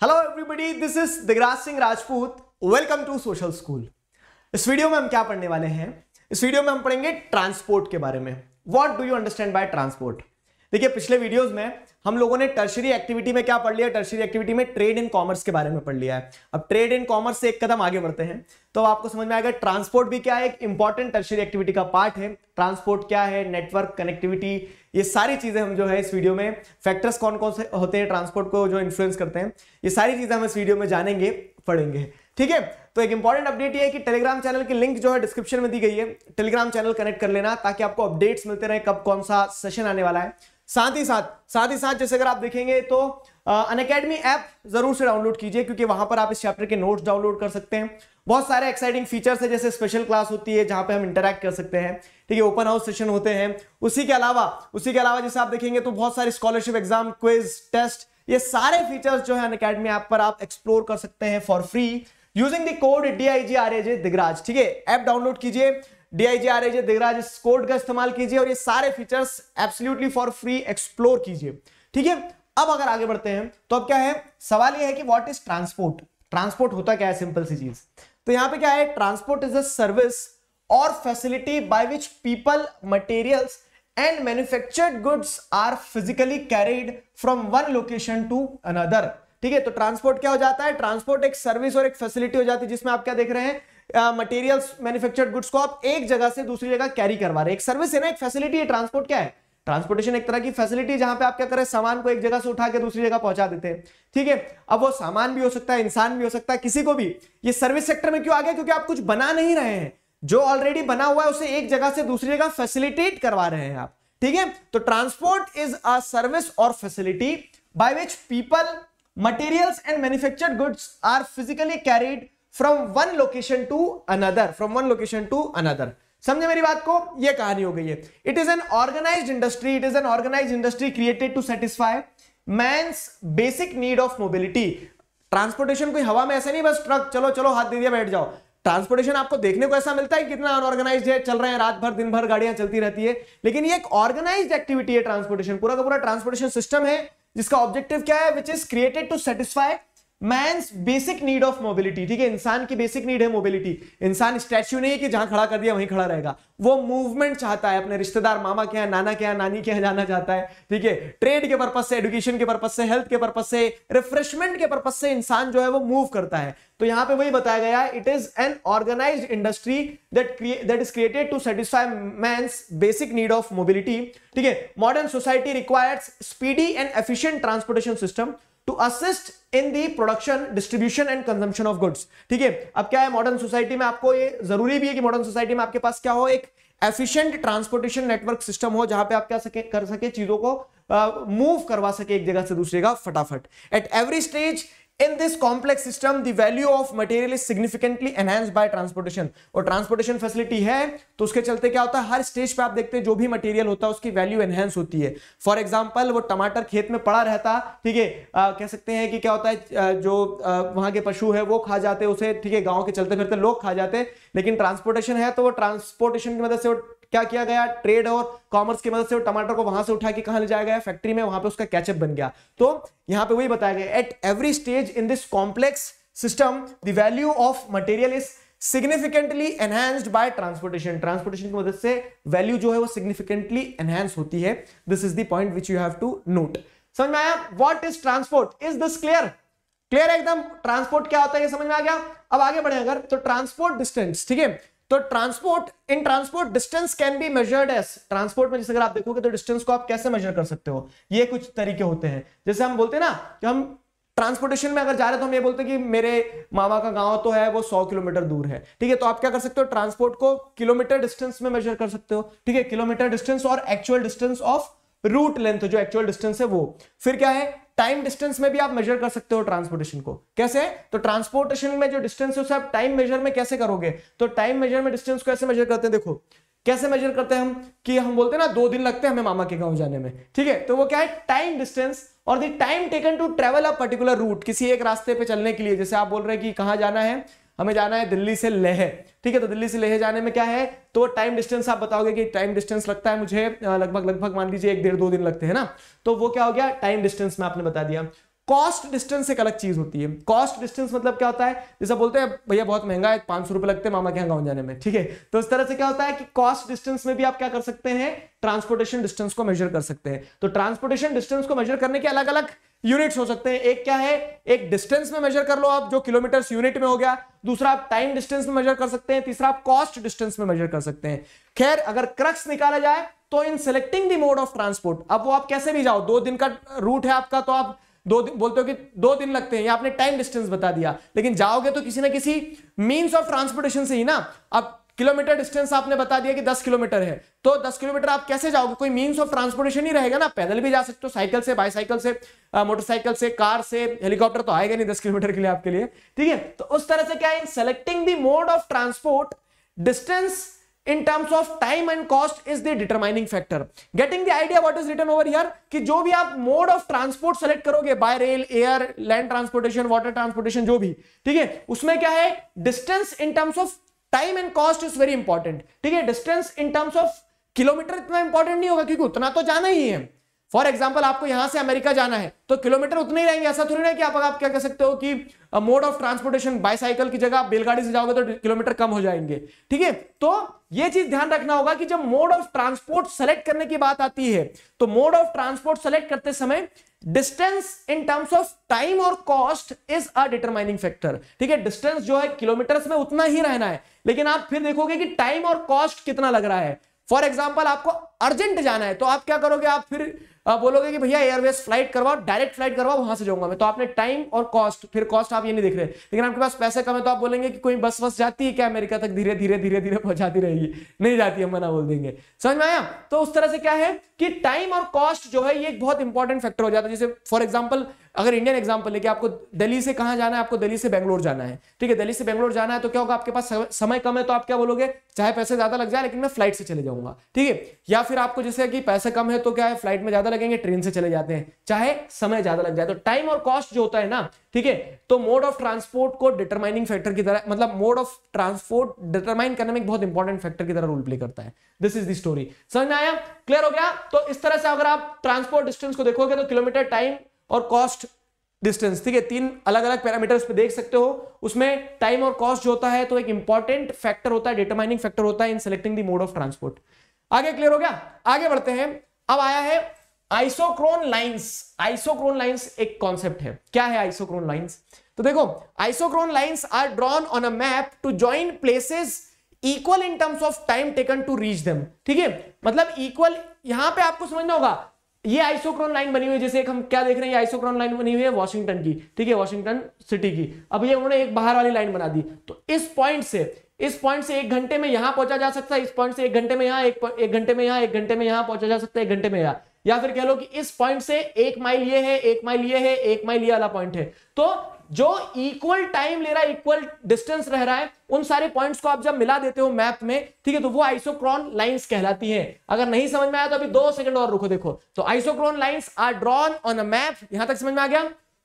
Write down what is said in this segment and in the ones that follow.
Hello everybody, this is Digraj Singh Rajput. Welcome to Social School. इस video में हम क्या पढ़ने वाले हैं? इस वीडियो में हम पढ़ेंगे ट्रांसपोर्ट के बारे में। What do you understand by transport? देखिए, पिछले वीडियोस में हम लोगों ने टर्शरी एक्टिविटी में क्या पढ़ लिया? टर्शरी एक्टिविटी में ट्रेड इन कॉमर्स के बारे में पढ़ लिया है। अब ट्रेड इन कॉमर्स से एक कदम आगे बढ़ते हैं तो आपको समझ में आएगा ट्रांसपोर्ट भी क्या है, एक इंपॉर्टेंट टर्शरी एक्टिविटी का पार्ट है। ट्रांसपोर्ट क्या है, नेटवर्क, कनेक्टिविटी, ये सारी चीजें हम जो है इस वीडियो में, फैक्टर्स कौन कौन से होते हैं ट्रांसपोर्ट को जो इन्फ्लुएंस करते हैं, ये सारी चीजें हम इस वीडियो में जानेंगे, पढ़ेंगे। ठीक है, तो एक इंपॉर्टेंट अपडेट ये है कि टेलीग्राम चैनल की लिंक जो है डिस्क्रिप्शन में दी गई है। टेलीग्राम चैनल कनेक्ट कर लेना ताकि आपको अपडेट्स मिलते रहे कब कौन सा सेशन आने वाला है। साथ ही साथ जैसे अगर आप देखेंगे तो अनअकैडमी ऐप जरूर से डाउनलोड कीजिए, क्योंकि वहां पर आप इस चैप्टर के नोट्स डाउनलोड कर सकते हैं। बहुत सारे एक्साइटिंग फीचर्स है, जैसे स्पेशल क्लास होती है जहां पे हम इंटरैक्ट कर सकते हैं। ठीक है, ओपन हाउस सेशन होते हैं। उसी के अलावा जैसे आप देखेंगे तो बहुत सारे स्कॉलरशिप एग्जाम, क्विज, टेस्ट, ये सारे फीचर्स जो है अनअकैडमी ऐप पर आप एक्सप्लोर कर सकते हैं for free using the code DIGRAJ Digraj. ठीक है, ऐप डाउनलोड कीजिए, DIGRAJ दिगराज, इस कोड का इस्तेमाल कीजिए और ये सारे features absolutely for free explore कीजिए। ठीक है, अब अगर आगे बढ़ते हैं तो अब क्या है, सवाल ये है कि व्हाट इज ट्रांसपोर्ट? ट्रांसपोर्ट होता क्या है? सिंपल सी चीज। तो यहां पे क्या है, ट्रांसपोर्ट इज अ सर्विस और facility by which people, materials and manufactured goods are physically carried from one location to another. ठीक है, तो ट्रांसपोर्ट क्या हो जाता है? ट्रांसपोर्ट एक सर्विस और एक फैसिलिटी हो जाती है जिसमें आप क्या देख रहे हैं, मटेरियल्स, मैन्युफैक्चर्ड गुड्स को आप एक जगह से दूसरी जगह कैरी करवा रहे हैं। एक सर्विस है ना, एक फैसिलिटी है। ट्रांसपोर्ट क्या है? ट्रांसपोर्टेशन एक तरह की फैसिलिटी जहां पे आप क्या करें, सामान को एक जगह से उठा के दूसरी जगह पहुंचा देते हैं। ठीक है, अब वो सामान भी हो सकता है, इंसान भी हो सकता है, किसी को भी। ये सर्विस सेक्टर में क्यों आ गया? क्योंकि आप कुछ बना नहीं रहे हैं, जो ऑलरेडी बना हुआ है उसे एक जगह से दूसरी जगह फैसिलिटेट करवा रहे हैं आप। ठीक है, तो ट्रांसपोर्ट इज अ सर्विस और facility by which people, materials and manufactured goods are physically carried from one location to another. समझे मेरी बात को? यह कहानी हो गई है। It is an organised industry created to satisfy man's basic need of mobility. Transportation कोई हवा में ऐसा नहीं बस ट्रक चलो चलो हाथ दे दिया बैठ जाओ। ट्रांसपोर्टेशन आपको देखने को ऐसा मिलता है कितना अनऑर्गेनाइज्ड है, चल रहे हैं रात भर दिन भर गाड़ियां चलती रहती है, लेकिन ये एक ऑर्गेनाइज्ड एक्टिविटी है। ट्रांसपोर्टेशन पूरा का पूरा ट्रांसपोर्टेशन सिस्टम है जिसका ऑब्जेक्टिव क्या है, which is created to satisfy man's basic need of mobility. ठीक है, इंसान की बेसिक नीड है मोबिलिटी। इंसान स्टैच्यू नहीं है कि जहां खड़ा कर दिया वहीं खड़ा रहेगा, वो मूवमेंट चाहता है, अपने रिश्तेदार मामा के यहाँ, नाना के यहाँ, नानी के यहाँ जाना चाहता है। ठीक है, ट्रेड के पर्पज से, एजुकेशन के पर्पज से, हेल्थ के पर्पज से, रिफ्रेशमेंट के पर्पज से इंसान जो है वो मूव करता है। तो यहां पे वही बताया गया है, it is an organised industry that is created to satisfy man's basic need of mobility. ठीक है, modern society requires speedy and efficient transportation system to assist in the production, distribution and consumption of goods. ठीक है, अब क्या है, modern society में आपको ये जरूरी भी है कि मॉडर्न सोसाइटी में आपके पास क्या हो, एक एफिशिएंट ट्रांसपोर्टेशन नेटवर्क सिस्टम हो जहां पे आप क्या कर सके, चीजों को मूव करवा सके एक जगह से दूसरी जगह फटाफट। Eight every stage in this complex system the value of material is significantly enhanced by transportation। और ट्रांसपोर्टेशन फैसिलिटी है तो उसके चलते क्या होता है, हर स्टेज पे आप देखते हैं जो भी मटेरियल होता है उसकी वैल्यू एनहेंस होती है। फॉर एग्जांपल, वो टमाटर खेत में पड़ा रहता, ठीक है, कह सकते हैं कि क्या होता है, जो वहां के पशु है वो खा जाते उसे, ठीक है, गांव के चलते फिरते लोग खा जाते, लेकिन ट्रांसपोर्टेशन है तो वो ट्रांसपोर्टेशन की मदद से क्या किया गया, ट्रेड और कॉमर्स की मदद से वो टमाटर को वहां से उठा के कहां ले जाया गया, फैक्ट्री में, वहां पे उसका कैचअप बन गया। तो यहां पे वही बताया गया, at every stage in this complex system the value of material is significantly enhanced by transportation. Transportation की मदद से वैल्यू जो है वो सिग्निफिकेंटली एनहांस होती है। This is the point which you have to note. समझ में आया? What is transport? Is this clear? Clear एकदम? ट्रांसपोर्ट क्या होता है ये समझ में आ गया। अब आगे बढ़े अगर, तो ट्रांसपोर्ट डिस्टेंस। ठीक है, तो transport distance can be measured as. Transport में जैसे अगर आप देखोगे तो डिस्टेंस को आप कैसे मेजर कर सकते हो, ये कुछ तरीके होते हैं। जैसे हम बोलते हैं ना कि हम ट्रांसपोर्टेशन में अगर जा रहे हैं तो हम ये बोलते हैं कि मेरे मामा का गांव तो है वो 100 किलोमीटर दूर है। ठीक है, तो आप क्या कर सकते हो, ट्रांसपोर्ट को किलोमीटर डिस्टेंस में मेजर कर सकते हो। ठीक है, किलोमीटर डिस्टेंस और actual distance of route length, जो एक्चुअल डिस्टेंस है वो। फिर क्या है, टाइम डिस्टेंस में भी आप मेजर कर सकते हो ट्रांसपोर्टेशन को। कैसे? तो ट्रांसपोर्टेशन में जो डिस्टेंस है उसे आप टाइम मेजर में कैसे करोगे, तो टाइम मेजर में डिस्टेंस को ऐसे मेजर करते हैं। देखो कैसे मेजर करते हैं हम, कि हम बोलते हैं ना 2 दिन लगते हैं हमें मामा के गांव जाने में। ठीक है, तो वो क्या है, टाइम डिस्टेंस और the time taken to travel a particular route, किसी एक रास्ते पे चलने के लिए। जैसे आप बोल रहे हैं कि कहां जाना है, हमें जाना है दिल्ली से लेह। ठीक है, तो दिल्ली से लेह जाने में क्या है, तो टाइम डिस्टेंस आप बताओगे कि टाइम डिस्टेंस लगता है मुझे लगभग मान लीजिए 1-1.5-2 दिन लगते हैं ना, तो वो क्या हो गया, टाइम डिस्टेंस में आपने बता दिया। कॉस्ट डिस्टेंस एक अलग चीज होती है। कॉस्ट डिस्टेंस मतलब क्या होता है, जैसा बोलते हैं भैया बहुत महंगा है, 500 रुपए लगते हैं मामा के यहाँ गाँव जाने में, ठीक है। तो इस तरह से क्या होता है कि कॉस्ट डिस्टेंस में भी आप क्या कर सकते हैं, ट्रांसपोर्टेशन डिस्टेंस को मेजर कर सकते हैं। तो ट्रांसपोर्टेशन डिस्टेंस को मेजर करने के अलग अलग यूनिट्स हो सकते हैं। एक क्या है, एक डिस्टेंस में मेजर कर लो आप, जो किलोमीटर्स यूनिट में हो गया। दूसरा आप टाइम डिस्टेंस में मेजर कर सकते हैं। तीसरा आप कॉस्ट डिस्टेंस में मेजर कर सकते हैं। खैर अगर क्रक्स निकाला जाए तो इन selecting the mode of transport, अब वो आप कैसे भी जाओ, 2 दिन का रूट है आपका, तो आप 2 दिन बोलते हो कि 2 दिन लगते हैं, या आपने टाइम डिस्टेंस बता दिया, लेकिन जाओगे तो किसी ना किसी मींस ऑफ ट्रांसपोर्टेशन से ही ना। अब किलोमीटर डिस्टेंस आपने बता दिया कि 10 किलोमीटर है, तो 10 किलोमीटर आप कैसे जाओगे, कोई मींस ऑफ ट्रांसपोर्टेशन ही रहेगा ना। पैदल भी जा सकते हो, साइकिल से, बाईसाइकिल से, मोटरसाइकिल से, कार से, हेलीकॉप्टर तो आएगा नहीं 10 किलोमीटर के लिए आपके लिए, ठीक है। तो उस तरह से क्या है, selecting the mode of transport, distance in terms of time and cost is the determining factor. Getting the idea what is written over here, कि जो भी आप mode of transport select करोगे, by rail, air, land transportation, water transportation, जो भी, ठीक है, उसमें क्या है, distance in terms of time and cost is very important, ठीक है। distance in terms of kilometre इतना इंपॉर्टेंट नहीं होगा, क्योंकि उतना तो जाना ही है। फॉर एग्जाम्पल आपको यहां से अमेरिका जाना है तो किलोमीटर उतने ही रहेंगे, ऐसा थोड़ी ना कि आप क्या कह सकते हो कि मोड ऑफ ट्रांसपोर्टेशन बाईसाइकिल की जगह आप बैलगाड़ी से जाओगे तो किलोमीटर कम हो जाएंगे, ठीक है। तो यह चीज ध्यान रखना होगा कि जब मोड ऑफ ट्रांसपोर्ट सेलेक्ट करने की बात आती है तो मोड ऑफ ट्रांसपोर्ट सेलेक्ट करते समय distance in terms of time और cost is a determining factor, ठीक है। डिस्टेंस जो है किलोमीटर्स में उतना ही रहना है, लेकिन आप फिर देखोगे कि टाइम और कॉस्ट कितना लग रहा है। फॉर एग्जाम्पल आपको अर्जेंट जाना है तो आप क्या करोगे, आप फिर बोलोगे कि भैया एयरवेज फ्लाइट करवाओ, डायरेक्ट फ्लाइट करवाओ, वहां से जाऊंगा मैं, तो आपने टाइम और कॉस्ट, फिर कॉस्ट आप ये नहीं देख रहे, लेकिन आपके पास पैसे कम है तो आप बोलेंगे कि कोई बस जाती है क्या अमेरिका तक, धीरे धीरे धीरे धीरे पहुंचाती रहेगी, नहीं जाती, हम मना बोल देंगे। समझ में आया। तो उस तरह से क्या है कि टाइम और कॉस्ट जो है ये एक बहुत इंपॉर्टेंट फैक्टर हो जाता है। जैसे फॉर एग्जाम्पल अगर इंडियन एग्जाम्पल लेके आपको दिल्ली से कहां जाना है, आपको दिल्ली से बेंगलोर जाना है, ठीक है। दिल्ली से बेंगलोर जाना है तो क्या होगा, आपके पास समय कम है तो आप क्या बोलोगे, चाहे पैसे ज्यादा लग जाए लेकिन मैं फ्लाइट से चले जाऊंगा, ठीक है। या फिर आपको जैसे कि पैसे कम है तो क्या है, फ्लाइट में ज्यादा लगेंगे, ट्रेन से चले जाते हैं, चाहे समय ज्यादा लग जाए। तो टाइम और कॉस्ट जो होता है ना, ठीक है, तो मोड ऑफ ट्रांसपोर्ट को डिटरमाइनिंग फैक्टर की तरह, मतलब मोड ऑफ ट्रांसपोर्ट डिटरमाइन करने में एक बहुत इंपॉर्टेंट फैक्टर की तरह रोल प्ले करता है। This is the story. समझ में आया, क्लियर हो गया। तो इस तरह से अगर आप ट्रांसपोर्ट डिस्टेंस को देखोगे तो किलोमीटर, टाइम और कॉस्ट डिस्टेंस, ठीक है, 3 अलग अलग पैरामीटर्स पे देख सकते हो। उसमें टाइम और कॉस्ट जो होता है तो एक इंपॉर्टेंट फैक्टर होता है, डिटरमाइनिंग फैक्टर होता है in selecting the mode of transport. आगे क्लियर हो गया, आगे बढ़ते हैं। अब आया है आइसोक्रोन लाइंस। आइसोक्रोन लाइंस एक कॉन्सेप्ट है। क्या है आइसोक्रोन लाइंस, तो देखो isochrone lines are drawn on a map to join places equal in terms of time taken to reach them, ठीक है। मतलब इक्वल, यहां पे आपको समझना होगा, ये आइसोक्रोन लाइन बनी हुई है, जैसे एक हम क्या देख रहे हैं, ये आइसोक्रोन लाइन बनी हुई है वॉशिंगटन की, ठीक है, वॉशिंगटन सिटी की। अब ये उन्होंने एक बाहर वाली लाइन बना दी, तो इस पॉइंट से 1 घंटे में यहां पहुंचा जा सकता है, इस पॉइंट से 1 घंटे में यहां, 1 घंटे में यहां, 1 घंटे में यहां पहुंचा जा सकता है, 1 घंटे में यहां। या फिर कह लो कि इस पॉइंट से 1 माइल ये है, 1 माइल ये है, 1 माइल ये वाला पॉइंट है। तो जो इक्वल टाइम ले रहा है, इक्वल डिस्टेंस रह रहा है, उन सारे पॉइंट्स को आप जब मिला देते हो मैप में, ठीक है, तो वो आइसोक्रोन लाइंस कहलाती हैं। अगर नहीं समझ में आया तो अभी 2 सेकंड और रुको, देखो। तो isochrone lines are drawn on a map, यहां तक समझ में आ गया,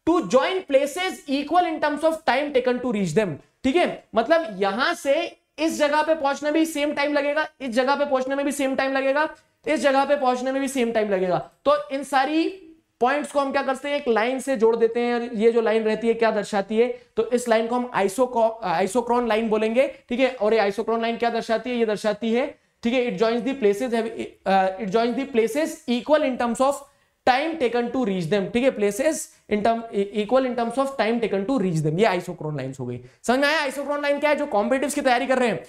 to join places equal in terms of time taken to reach them, ठीक है। मतलब यहां से इस जगह पे पहुंचने में भी सेम टाइम लगेगा, इस जगह पे पहुंचने में भी सेम टाइम लगेगा, इस जगह पे पहुंचने में भी सेम टाइम लगेगा। तो इन सारी पॉइंट्स को हम क्या करते हैं, एक लाइन से जोड़ देते हैं। ये जो लाइन रहती है क्या दर्शाती है, तो इस लाइन को हम आइसोक्रोन लाइन बोलेंगे, ठीक है। और ये आइसोक्रोन लाइन क्या दर्शाती है, ये दर्शाती है, ठीक है, it joins the places equal in terms of time taken to reach them, ठीक है, places equal in terms of time taken to reach them. ये आइसोक्रोन लाइंस हो गई। समझ में आया आइसोक्रोन लाइन क्या है। जो कॉम्पिटिटिव्स की तैयारी कर रहे हैं,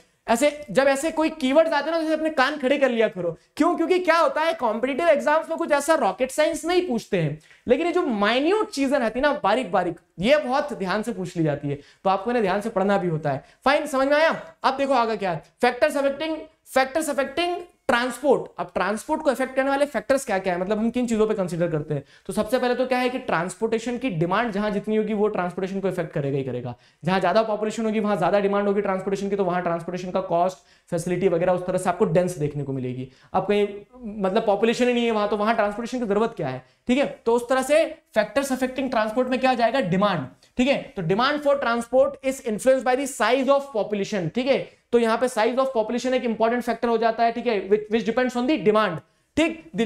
जब ऐसे कोई कीवर्ड्स आते हैं ना, जैसे अपने कान खड़े कर लिया करो। क्यों, क्योंकि क्या होता है, कॉम्पिटिटिव एग्जाम्स में कुछ ऐसा रॉकेट साइंस नहीं पूछते हैं, लेकिन ये जो माइन्यूट चीजें रहती है ना, बारीक बारीक, ये बहुत ध्यान से पूछ ली जाती है, तो आपको इन्हें ध्यान से पढ़ना भी होता है। फाइन, समझ में आया। अब देखो आगे क्या है, फैक्टर्स अफेक्टिंग ट्रांसपोर्ट। अब ट्रांसपोर्ट को इफेक्ट करने वाले फैक्टर्स क्या क्या है, मतलब हम किन चीजों पे कंसीडर करते हैं। तो सबसे पहले तो क्या है कि ट्रांसपोर्टेशन की डिमांड जहां जितनी होगी वो ट्रांसपोर्टेशन को इफेक्ट करेगा ही करेगा। जहां ज्यादा पॉपुलेशन होगी वहां ज्यादा डिमांड होगी ट्रांसपोर्टेशन की, तो वहां ट्रांसपोर्टेशन का कॉस्ट, फैसिलिटी वगैरह उस तरह से आपको डेंस देखने को मिलेगी। अब कहीं मतलब पॉपुलेशन ही नहीं है वहां, तो वहां ट्रांसपोर्टेशन की जरूरत क्या है, ठीक है। तो उस तरह से फैक्टर्स अफेक्टिंग ट्रांसपोर्ट में क्या आ जाएगा, डिमांड, ठीक है। तो demand for transport is influenced by the size of population, ठीक है। तो यहां पे साइज ऑफ पॉपुलेशन एक इंपॉर्टेंट फैक्टर हो जाता है, ठीक है, which depends on the demand, ठीक। The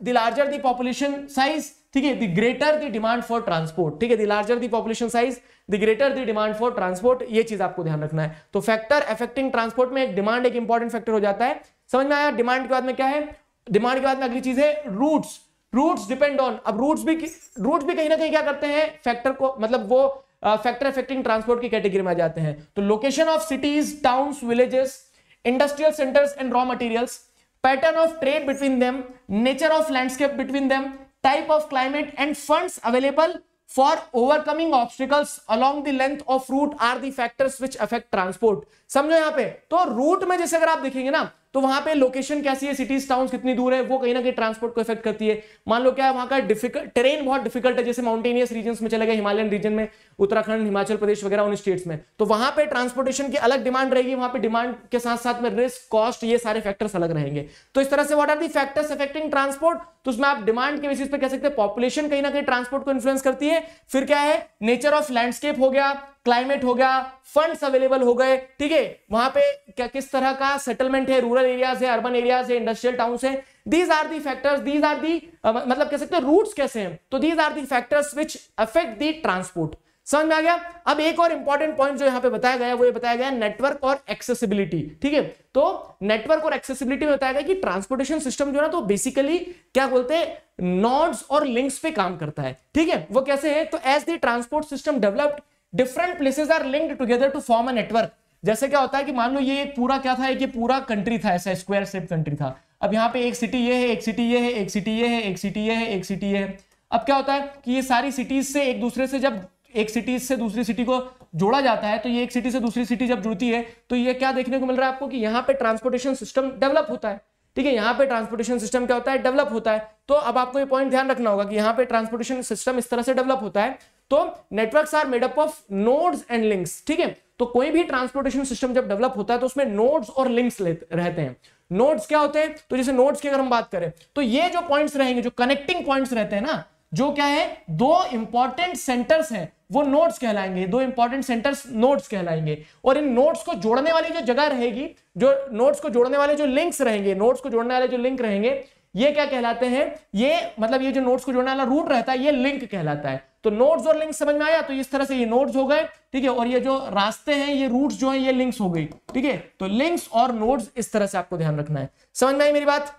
larger the population size, ठीक है, the greater the demand for transport, ठीक है, the larger the population size the greater the demand for transport, ये चीज आपको ध्यान रखना है। तो फैक्टर अफेक्टिंग ट्रांसपोर्ट में एक डिमांड एक इंपॉर्टेंट फैक्टर हो जाता है, समझ में आया। डिमांड के बाद में क्या है, डिमांड के बाद में अगली चीज है रूट्स, रूट्स डिपेंड ऑन, अब रूट्स भी कहीं ना कहीं क्या करते हैं फैक्टर को, मतलब वो फैक्टर अफेक्टिंग ट्रांसपोर्ट की कैटेगरी में आ जाते हैं। तो location of cities, towns, villages, industrial centres and raw materials, pattern of trade between them, nature of landscape between them, type of climate and funds available for overcoming obstacles along the length of route are the factors which affect transport. समझो यहां पे, तो root में जैसे अगर आप देखेंगे ना, तो वहां पे लोकेशन कैसी है, सिटीज टाउन्स कितनी दूर है, वो कहीं ना कहीं ट्रांसपोर्ट को इफेक्ट करती है। मान लो क्या है, वहां का डिफिकल्ट टेरेन बहुत डिफिकल्ट है, जैसे माउंटेनियस रीजन्स में चले गए, हिमालयन रीजन में, उत्तराखंड, हिमाचल प्रदेश वगैरह उन स्टेट्स में, तो वहां पे ट्रांसपोर्टेशन की अलग डिमांड रहेगी, वहां पे डिमांड के साथ साथ में रिस्क, कॉस्ट, ये सारे फैक्टर्स अलग रहेंगे। तो इस तरह से what are the factors affecting transport, तो उसमें आप डिमांड के बेसिस पे कह सकते हैं पॉपुलेशन कहीं ना कहीं ट्रांसपोर्ट को इन्फ्लुएंस करती है। फिर क्या है, नेचर ऑफ लैंडस्केप हो गया, क्लाइमेट हो गया, फंड्स अवेलेबल हो गए, ठीक है, वहां पे क्या किस तरह का सेटलमेंट है, रूरल एरियाज है, अर्बन एरियाज है, इंडस्ट्रियल टाउन्स है, these are the factors, these are the मतलब कह सकते हैं रूट्स कैसे हैं, तो these are the factors which affect the transport. समझ में आ गया। अब एक और इंपॉर्टेंट पॉइंट जो यहां पे बताया गया है, वो ये बताया गया नेटवर्क और एक्सेसिबिलिटी, ठीक है। तो नेटवर्क और एक्सेसिबिलिटी में बताया गया कि ट्रांसपोर्टेशन सिस्टम जो है ना, तो बेसिकली क्या बोलते हैं, नोड्स और लिंक्स पे काम करता है, ठीक है। वो कैसे है, तो as the transport system developed different places are linked together to form a network. जैसे क्या होता है कि मान लो ये एक पूरा क्या था, एक ये पूरा कंट्री था, ऐसा स्क्वायर शेप कंट्री था। अब यहाँ पे एक सिटी ये है, एक सिटी ये है, एक सिटी ये है, एक सिटी ये है, एक सिटी ये है। अब क्या होता है कि ये सारी सिटीज से एक दूसरे से, जब एक सिटी से दूसरी सिटी को जोड़ा जाता है, तो ये एक सिटी से दूसरी सिटी जब जुड़ती है, तो ये क्या देखने को मिल रहा है आपको कि यहाँ पे ट्रांसपोर्टेशन सिस्टम डेवलप होता है, ठीक है। यहाँ पे ट्रांसपोर्टेशन सिस्टम क्या होता है, डेवलप होता है। तो अब आपको ये पॉइंट ध्यान रखना होगा कि यहाँ पे ट्रांसपोर्टेशन सिस्टम इस तरह से डेवलप होता है। तो networks are made up of nodes and links, ठीक है। तो कोई भी ट्रांसपोर्टेशन सिस्टम जब डेवलप होता है तो उसमें नोड्स और लिंक्स रहते हैं। नोड्स क्या होते हैं, तो जैसे नोड्स की अगर हम बात करें, तो ये जो पॉइंट्स रहेंगे, जो कनेक्टिंग पॉइंट्स रहते हैं ना, जो क्या है, दो इंपॉर्टेंट सेंटर्स हैं, वो नोड्स कहलाएंगे, दो इंपॉर्टेंट सेंटर्स नोड्स कहलाएंगे। और इन नोड्स को जोड़ने वाली जो जगह रहेगी, जो नोड्स को जोड़ने वाले जो लिंक्स रहेंगे, नोड्स को जोड़ने वाले जो लिंक रहेंगे, ये क्या कहलाते हैं, ये मतलब ये जो नोड्स को जोड़ने वाला रूट रहता है, ये लिंक कहलाता है। तो नोड्स और लिंक्स समझ में आया, तो इस तरह से ये नोड्स हो गए, ठीक है, और ये जो रास्ते हैं, ये रूट्स जो हैं, ये लिंक्स हो गई, ठीक है। तो लिंक्स और नोड्स इस तरह से आपको ध्यान रखना है। समझ में आई मेरी बात,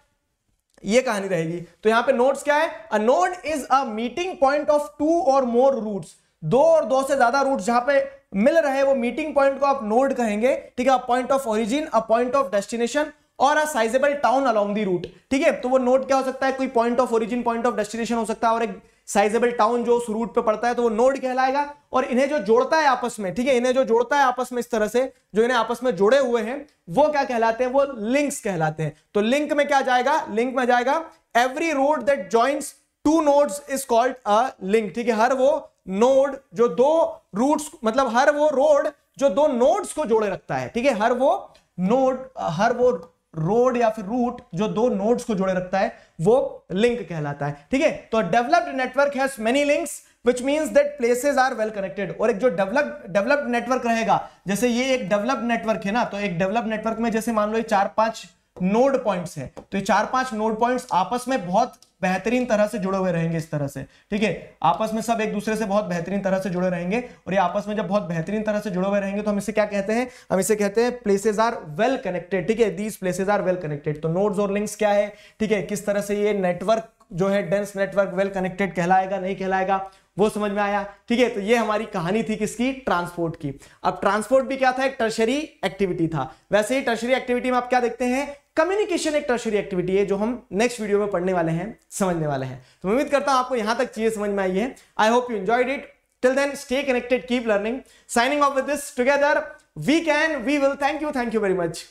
ये कहानी रहेगी। तो यहां पे नोड्स क्या है, a node is a meeting point of two or more roots, दो और दो से ज्यादा रूट्स जहां पे मिल रहे हैं, वो मीटिंग पॉइंट को आप नोड कहेंगे, ठीक है। Point of origin, a point of destination और a sizeable town along the route, ठीक है। तो वो नोड क्या हो सकता है, कोई point of origin, point of destination हो सकता है, और एक साइजेबल टाउन जो उस रूट पे पड़ता है, तो वो नोड कहलाएगा। और इन्हें जो जोड़ता है आपस में, ठीक है, इन्हें जो जोड़ता है आपस में इस तरह से, जो इन्हें आपस में जोड़े हुए हैं, वो क्या कहलाते हैं, वो लिंक्स कहलाते हैं। तो लिंक में क्या जाएगा, लिंक में जाएगा every road that joins two nodes is called a link, ठीक है। हर वो नोड जो दो रूट्स, मतलब हर वो रोड जो दो नोड्स को जोड़े रखता है, ठीक है, हर वो नोड, हर वो रोड या फिर रूट जो दो नोड्स को जोड़े रखता है, वो लिंक कहलाता है, ठीक है। तो developed network has many links which means that places are well connected। और एक जो डेवलप्ड नेटवर्क रहेगा, जैसे ये एक डेवलप्ड नेटवर्क है ना, तो एक डेवलप्ड नेटवर्क में जैसे मान लो ये 4-5 नोड पॉइंट्स हैं, तो ये 4-5 नोड पॉइंट्स आपस में बहुत बेहतरीन तरह से जुड़े हुए रहेंगे इस तरह से, ठीक है। आपस में सब एक दूसरे से बहुत बेहतरीन तरह से जुड़े रहेंगे, और ये आपस में जब बहुत बेहतरीन तरह से जुड़े हुए रहेंगे, तो हम इसे क्या कहते हैं, हम इसे कहते हैं प्लेसेस आर वेल कनेक्टेड, ठीक है। These places are well connected. तो नोड्स और लिंक्स क्या है, ठीक है, किस तरह से ये नेटवर्क जो है डेंस नेटवर्क वेल कनेक्टेड कहलाएगा, नहीं कहलाएगा, वो समझ में आया, ठीक है। तो ये हमारी कहानी थी किसकी, ट्रांसपोर्ट की। अब ट्रांसपोर्ट भी क्या था, एक टर्शरी एक्टिविटी था। वैसे ही टर्शरी एक्टिविटी में आप क्या देखते हैं, कम्युनिकेशन एक टर्शरी एक्टिविटी है, जो हम नेक्स्ट वीडियो में पढ़ने वाले हैं, समझने वाले हैं। तो मैं उम्मीद करता हूं आपको यहां तक चीजें समझ में आई है। I hope you enjoyed it. Till then stay connected, keep learning. Signing off with this, together we can, we will. Thank you very much.